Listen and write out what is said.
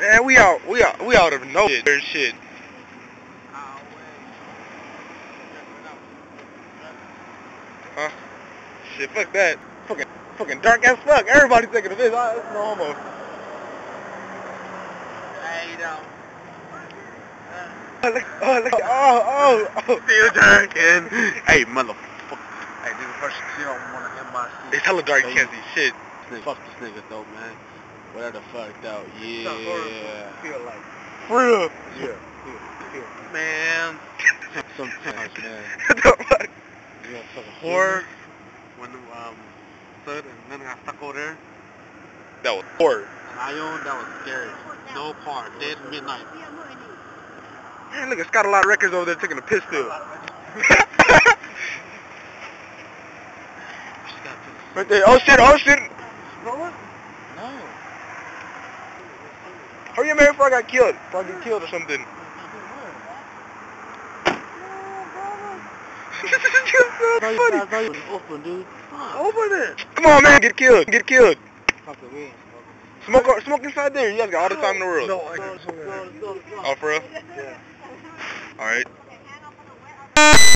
Man, we out of nowhere shit. Huh? Shit, fuck that. Fucking dark as fuck. Everybody's taking a piss. It's no homo. Oh. Still drinking. Hey, motherfucker. Hey, nigga, first you don't want to hit my seat. It's hella dark. You can't see shit. Fuck this nigga though, man. Whatever the fuck though. Yeah. Feel like. For real. Yeah. Man. Sometimes, man. What the fuck? You got fucking horror. When stood and then got stuck over there. That was horror. And Ion, that was scary. No part. Dead midnight. Man, look, it's got a lot of records over there taking a piss still. Right there. Oh shit, oh shit. No. Hurry up, man, before I got killed. Before I get killed or something. I thought you was open, dude. Open it. Come on, man, get killed. Get killed. Fuck the way. Smoke inside there. You guys got all the time in the world. No, I can't. Oh, for real? Yeah. Alright.